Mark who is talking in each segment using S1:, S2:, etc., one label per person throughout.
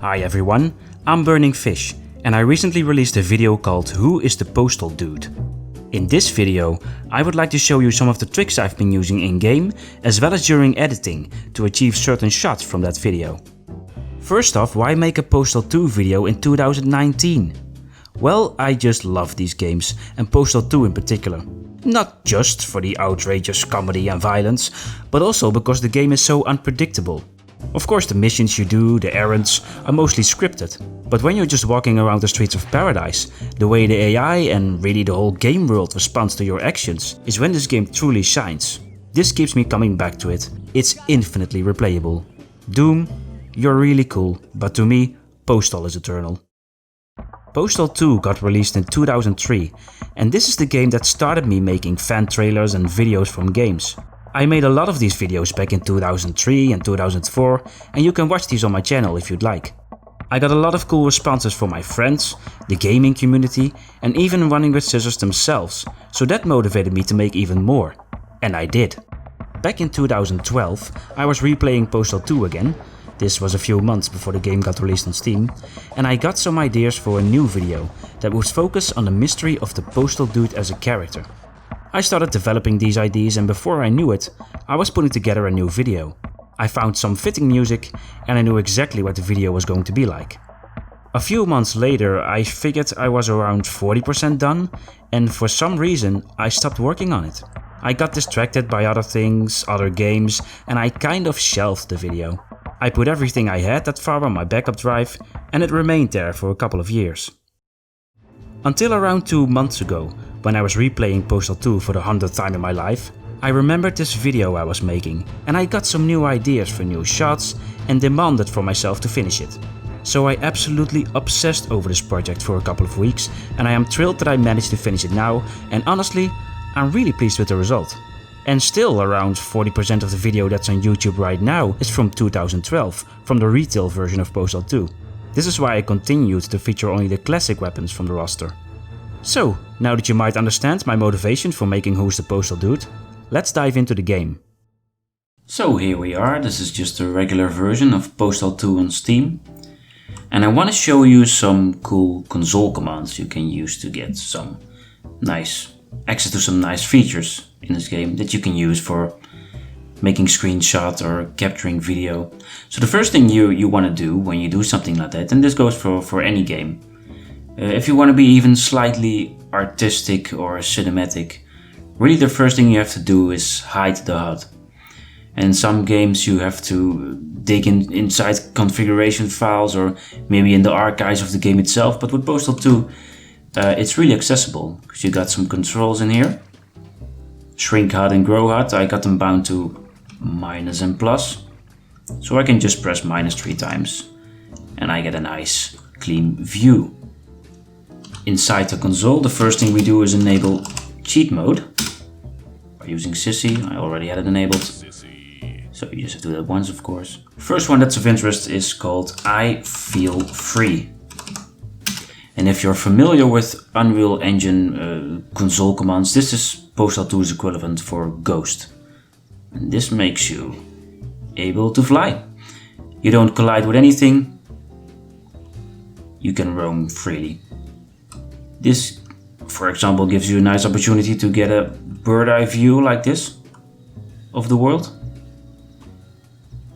S1: Hi everyone, I'm Burning Fish and I recently released a video called Who is the Postal Dude? In this video, I would like to show you some of the tricks I've been using in-game as well as during editing to achieve certain shots from that video. First off, why make a Postal 2 video in 2019? Well, I just love these games and Postal 2 in particular. Not just for the outrageous comedy and violence, but also because the game is so unpredictable. Of course the missions you do, the errands, are mostly scripted. But when you're just walking around the streets of paradise, the way the AI and really the whole game world responds to your actions is when this game truly shines. This keeps me coming back to it. It's infinitely replayable. Doom, you're really cool, but to me, Postal is eternal. Postal 2 got released in 2003, and this is the game that started me making fan trailers and videos from games. I made a lot of these videos back in 2003 and 2004, and you can watch these on my channel if you'd like. I got a lot of cool responses from my friends, the gaming community, and even Running with Scissors themselves, so that motivated me to make even more. And I did. Back in 2012, I was replaying Postal 2 again. This was a few months before the game got released on Steam, and I got some ideas for a new video that would focus on the mystery of the Postal Dude as a character. I started developing these ideas and before I knew it, I was putting together a new video. I found some fitting music and I knew exactly what the video was going to be like. A few months later, I figured I was around 40% done, and for some reason I stopped working on it. I got distracted by other things, other games, and I kind of shelved the video. I put everything I had that far on my backup drive and it remained there for a couple of years. Until around 2 months ago, when I was replaying Postal 2 for the 100th time in my life, I remembered this video I was making and I got some new ideas for new shots and demanded from myself to finish it. So I absolutely obsessed over this project for a couple of weeks and I am thrilled that I managed to finish it now, and honestly, I'm really pleased with the result. And still around 40% of the video that's on YouTube right now is from 2012, from the retail version of Postal 2. This is why I continued to feature only the classic weapons from the roster. So, now that you might understand my motivation for making Who's the Postal Dude, let's dive into the game. So here we are, this is just a regular version of Postal 2 on Steam. And I want to show you some cool console commands you can use to get some nice access to some nice features in this game that you can use for making screenshots or capturing video. So the first thing you want to do when you do something like that, and this goes for any game, if you want to be even slightly artistic or cinematic, really the first thing you have to do is hide the HUD. And some games you have to dig inside configuration files or maybe in the archives of the game itself, but with Postal 2 it's really accessible because you got some controls in here. Shrink HUD and grow HUD, I got them bound to minus and plus. So I can just press minus 3 times and I get a nice clean view. Inside the console, the first thing we do is enable cheat mode by using Sissy. I already had it enabled, so you just have to do that once, of course. First one that's of interest is called I Feel Free. And if you're familiar with Unreal Engine console commands, this is Postal 2's equivalent for Ghost. And this makes you able to fly. You don't collide with anything. You can roam freely. This, for example, gives you a nice opportunity to get a bird's eye view like this of the world.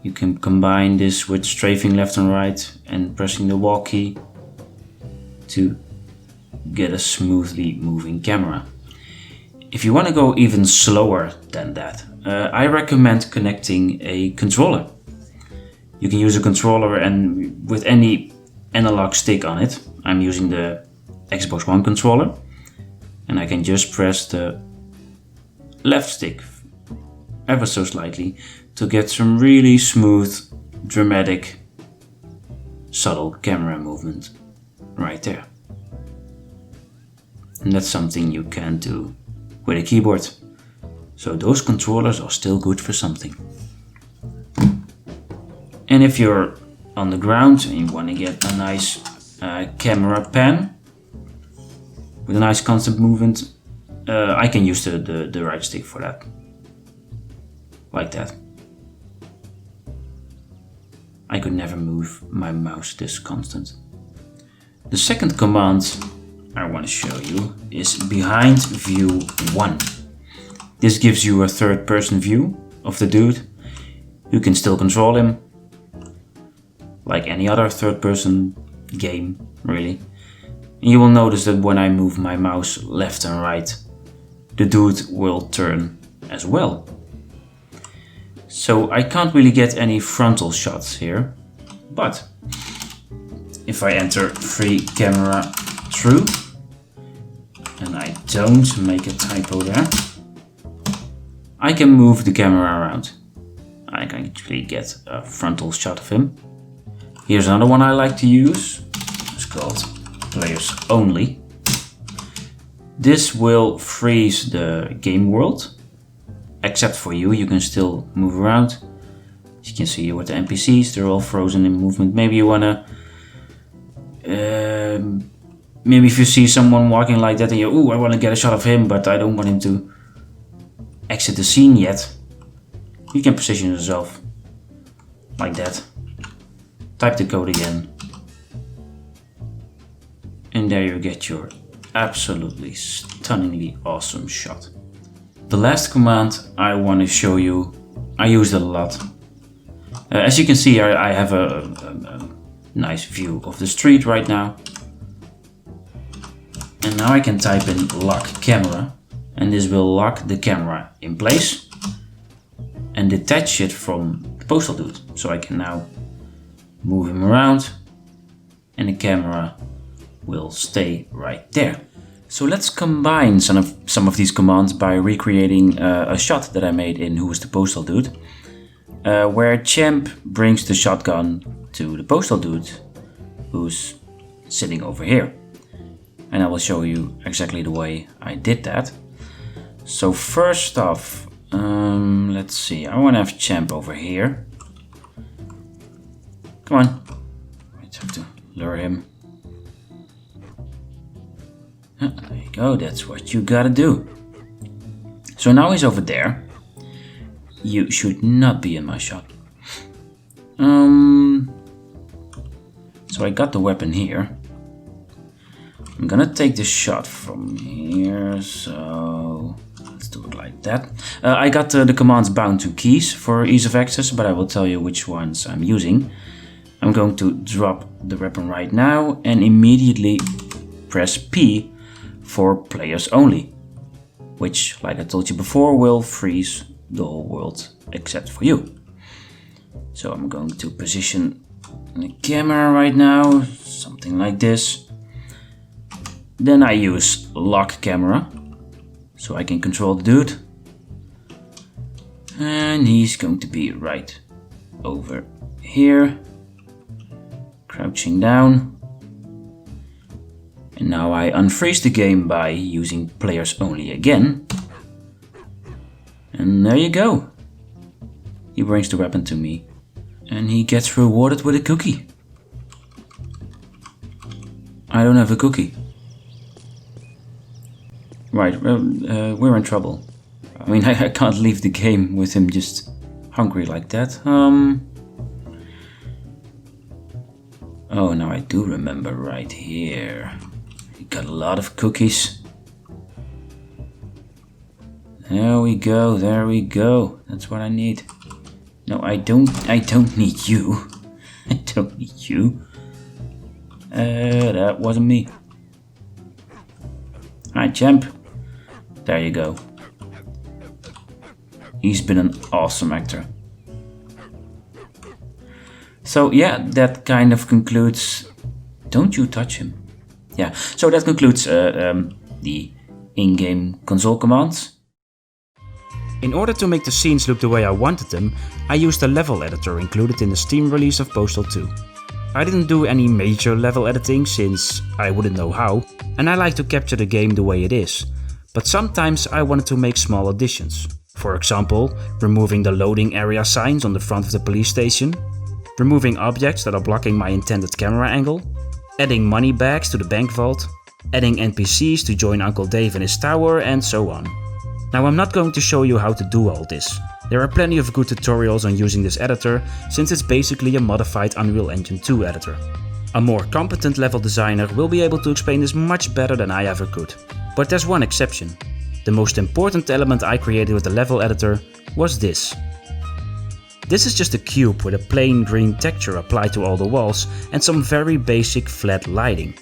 S1: You can combine this with strafing left and right and pressing the walk key to get a smoothly moving camera. If you want to go even slower than that, I recommend connecting a controller. You can use a controller and with any analog stick on it. I'm using the Xbox One controller and I can just press the left stick ever so slightly to get some really smooth, dramatic, subtle camera movement right there. And that's something you can't do with a keyboard. So those controllers are still good for something. And if you're on the ground and you want to get a nice camera pan with a nice constant movement, I can use the right stick for that. Like that. I could never move my mouse this constant. The second command I want to show you is behind view 1. This gives you a third person view of the dude. You can still control him, like any other third person game, really. And you will notice that when I move my mouse left and right, the dude will turn as well. So I can't really get any frontal shots here, but if I enter free camera true, and I don't make a typo there, I can move the camera around. I can actually get a frontal shot of him. Here's another one I like to use. It's called Players Only. This will freeze the game world. Except for you, you can still move around. As you can see here with the NPCs, they're all frozen in movement. Maybe you wanna... maybe if you see someone walking like that and you, ooh, I wanna get a shot of him, but I don't want him to exit the scene yet. You can position yourself like that. Type the code again. And there you get your absolutely stunningly awesome shot. The last command I want to show you, I use it a lot. As you can see, I have a nice view of the street right now. And now I can type in lock camera, and this will lock the camera in place and detach it from the Postal dude. So I can now move him around and the camera will stay right there. So let's combine some of these commands by recreating a shot that I made in Who is the Postal Dude, where Champ brings the shotgun to the Postal Dude who's sitting over here. And I will show you exactly the way I did that. So first off, let's see, I want to have Champ over here. Come on, I have to lure him. There you go, that's what you gotta do. So now he's over there. You should not be in my shot. So I got the weapon here. I'm gonna take the shot from here, so let's do it like that. I got the commands bound to keys for ease of access, but I will tell you which ones I'm using. I'm going to drop the weapon right now and immediately press P for players only, which, like I told you before, will freeze the whole world except for you. So I'm going to position the camera right now, something like this. Then I use lock camera, so I can control the dude. And he's going to be right over here, crouching down. And now I unfreeze the game by using players only again. And there you go. He brings the weapon to me. And he gets rewarded with a cookie. I don't have a cookie. Right, we're in trouble. I mean, I can't leave the game with him just hungry like that. Oh, now I do remember right here. Got a lot of cookies. There we go, there we go. That's what I need. No, I don't need you. I don't need you. That wasn't me. Hi, Champ. There you go. He's been an awesome actor. So yeah, that kind of concludes... Don't you touch him. Yeah, so that concludes the in-game console commands. In order to make the scenes look the way I wanted them, I used a level editor included in the Steam release of Postal 2. I didn't do any major level editing since I wouldn't know how, and I like to capture the game the way it is. But sometimes I wanted to make small additions. For example, removing the loading area signs on the front of the police station, removing objects that are blocking my intended camera angle, adding money bags to the bank vault, adding NPCs to join Uncle Dave in his tower, and so on. Now I'm not going to show you how to do all this. There are plenty of good tutorials on using this editor, since it's basically a modified Unreal Engine 2 editor. A more competent level designer will be able to explain this much better than I ever could. But there's one exception. The most important element I created with the level editor was this. This is just a cube with a plain green texture applied to all the walls and some very basic flat lighting.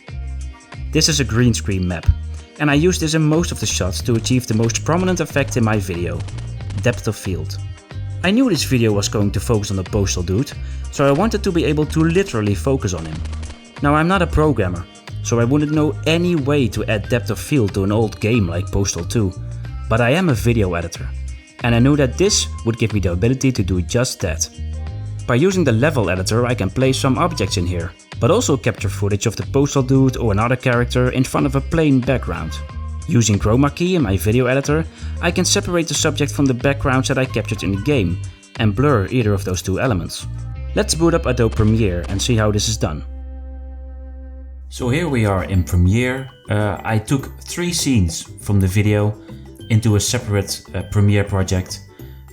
S1: This is a green screen map, and I used this in most of the shots to achieve the most prominent effect in my video, depth of field. I knew this video was going to focus on the Postal dude, so I wanted to be able to literally focus on him. Now I'm not a programmer, so I wouldn't know any way to add depth of field to an old game like Postal 2, but I am a video editor, and I knew that this would give me the ability to do just that. By using the level editor I can place some objects in here, but also capture footage of the Postal dude or another character in front of a plain background. Using chroma key in my video editor, I can separate the subject from the backgrounds that I captured in the game and blur either of those two elements. Let's boot up Adobe Premiere and see how this is done. So here we are in Premiere. I took 3 scenes from the video into a separate Premiere project.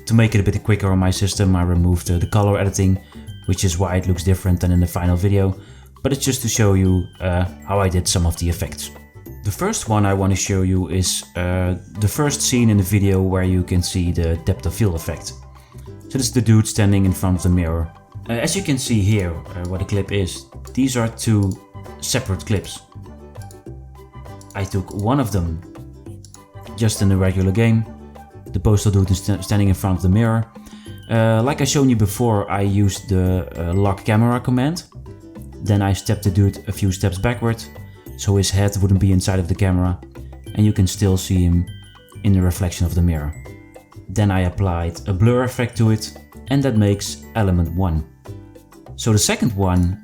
S1: To make it a bit quicker on my system, I removed the color editing, which is why it looks different than in the final video, but it's just to show you how I did some of the effects. The first one I want to show you is the first scene in the video where you can see the depth of field effect. So this is the dude standing in front of the mirror. As you can see here, what the clip is, these are 2 separate clips. I took one of them just in the regular game. The Postal dude is standing in front of the mirror. Like I shown you before, I used the lock camera command. Then I stepped the dude a few steps backward, so his head wouldn't be inside of the camera, and you can still see him in the reflection of the mirror. Then I applied a blur effect to it, and that makes element 1. So the second one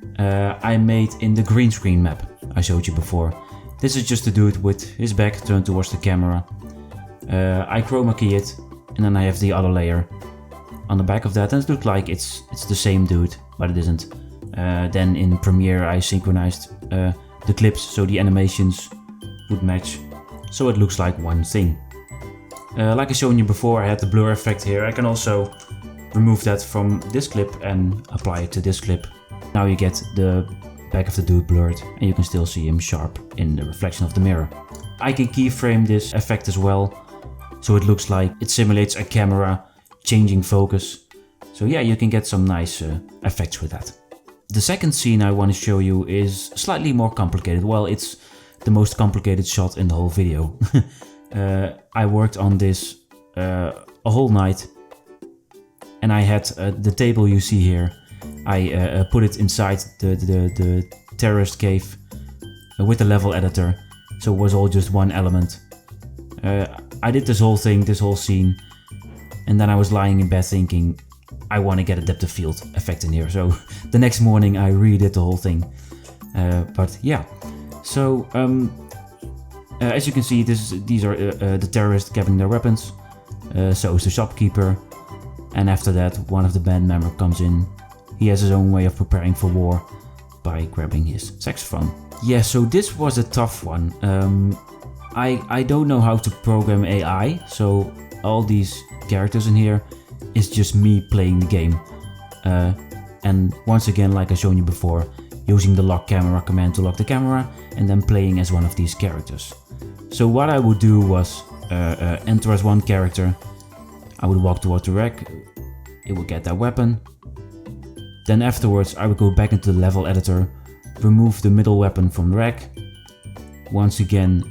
S1: I made in the green screen map I showed you before. This is just a dude with his back turned towards the camera. I chroma key it, and then I have the other layer on the back of that, and it looks like it's the same dude, but it isn't. Then in Premiere I synchronized the clips so the animations would match, so it looks like one thing. Like I showed you before, I had the blur effect here. I can also remove that from this clip and apply it to this clip. Now you get the back of the dude blurred, and you can still see him sharp in the reflection of the mirror. I can keyframe this effect as well, so it looks like it simulates a camera changing focus. So yeah, you can get some nice effects with that. The second scene I want to show you is slightly more complicated. Well, it's the most complicated shot in the whole video. I worked on this a whole night, and I had the table you see here. I put it inside the terrorist cave with the level editor, so it was all just one element. I did this whole thing, this whole scene, and then I was lying in bed thinking, I want to get a depth of field effect in here. So the next morning I redid the whole thing. But yeah, so as you can see, these are the terrorists grabbing their weapons. So is the shopkeeper, and after that one of the band members comes in. He has his own way of preparing for war by grabbing his saxophone. Yeah, so this was a tough one. I don't know how to program AI, so all these characters in here is just me playing the game. And once again, like I shown you before, using the lock camera command to lock the camera and then playing as one of these characters. So what I would do was enter as one character. I would walk toward the rack, it would get that weapon. Then afterwards I would go back into the level editor, remove the middle weapon from the rack. Once again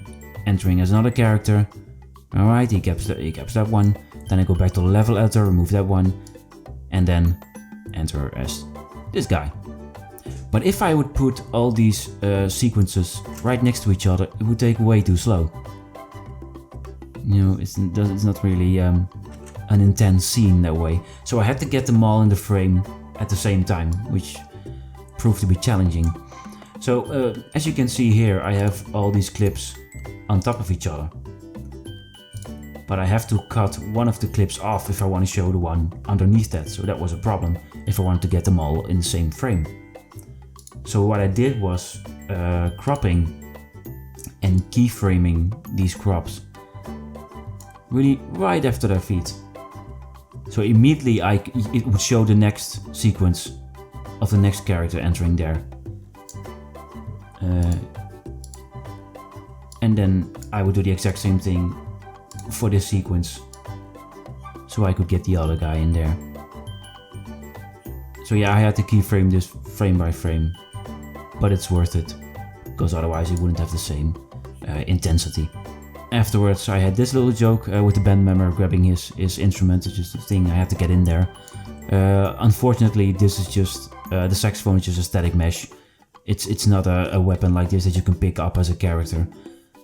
S1: entering as another character. Alright, he grabs that one. Then I go back to the level editor, remove that one, and then enter as this guy. But if I would put all these sequences right next to each other, it would take way too slow. You know, it's not really an intense scene that way. So I had to get them all in the frame at the same time, which proved to be challenging. So as you can see here, I have all these clips on top of each other. But I have to cut one of the clips off if I want to show the one underneath that. So that was a problem if I wanted to get them all in the same frame. So what I did was cropping and keyframing these crops. Really right after their feet. So immediately it would show the next sequence of the next character entering there. And then I would do the exact same thing for this sequence. So I could get the other guy in there. So yeah, I had to keyframe this frame by frame. But it's worth it. Because otherwise it wouldn't have the same intensity. Afterwards I had this little joke with the band member grabbing his instrument. It's just a thing I had to get in there. Unfortunately this is just, the saxophone is just a static mesh. It's not a weapon like this that you can pick up as a character.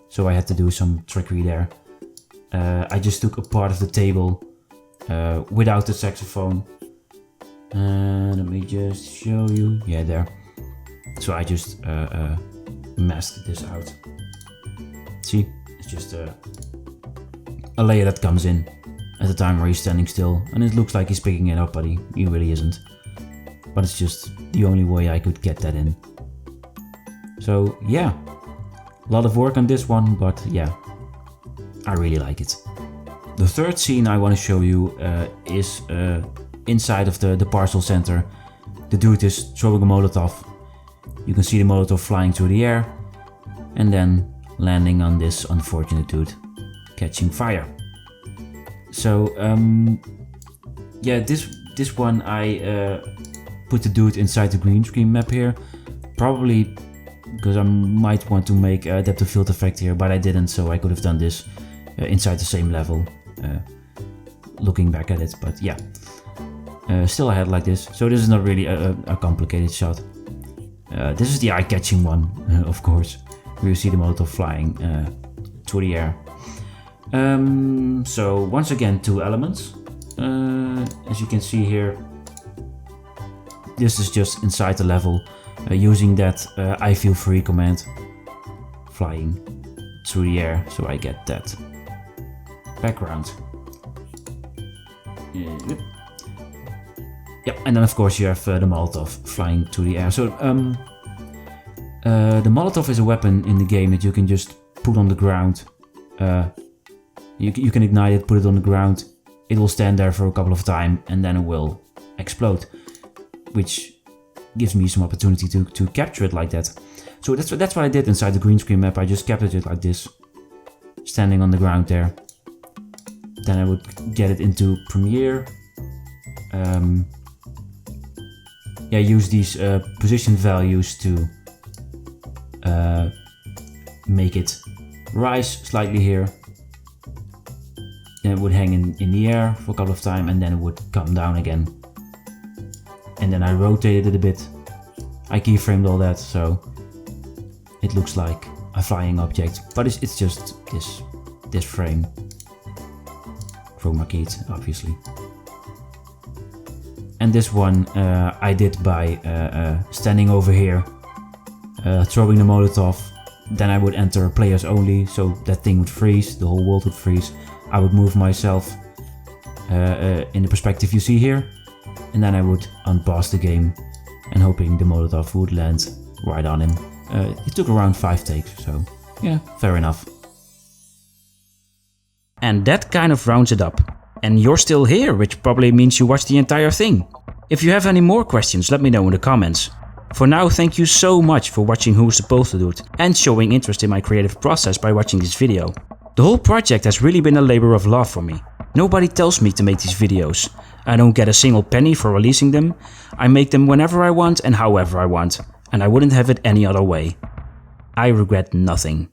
S1: So I had to do some trickery there. I just took a part of the table without the saxophone. Let me just show you. Yeah, there. So I just masked this out. See? It's just a layer that comes in at the time where he's standing still. And it looks like he's picking it up, but he really isn't. But it's just the only way I could get that in. So yeah, a lot of work on this one, but yeah, I really like it. The third scene I want to show you is inside of the parcel center. The dude is throwing a Molotov. You can see the Molotov flying through the air and then landing on this unfortunate dude, catching fire. So yeah, this one I put the dude inside the green screen map here, probably because I might want to make a depth of field effect here, but I didn't, so I could have done this inside the same level, looking back at it, but yeah. Still I had like this, so this is not really a complicated shot. This is the eye-catching one, of course, where you see the Molotov flying through the air. So once again, two elements. As you can see here, this is just inside the level, using that I feel free command, flying through the air, so I get that background. Yep, and then of course you have the Molotov flying through the air. So the Molotov is a weapon in the game that you can just put on the ground. You can ignite it, put it on the ground, it will stand there for a couple of times and then it will explode, which gives me some opportunity to capture it like that. So that's what I did inside the green screen map. I just captured it like this, standing on the ground there. Then I would get it into Premiere. Yeah, use these position values to make it rise slightly here. Then it would hang in the air for a couple of times and then it would come down again. And then I rotated it a bit. I keyframed all that, so it looks like a flying object, but it's just this frame. Chroma keyed, obviously. And this one I did by standing over here, throwing the Molotov. Then I would enter players only, so that thing would freeze, the whole world would freeze. I would move myself in the perspective you see here, and then I would unpause the game and hoping the Molotov would land right on him. It took around 5 takes, so yeah, fair enough.
S2: And that kind of rounds it up. And you're still here, which probably means you watched the entire thing. If you have any more questions, let me know in the comments. For now, thank you so much for watching Who's the Postal Dude and showing interest in my creative process by watching this video. The whole project has really been a labor of love for me. Nobody tells me to make these videos. I don't get a single penny for releasing them. I make them whenever I want and however I want, and I wouldn't have it any other way. I regret nothing.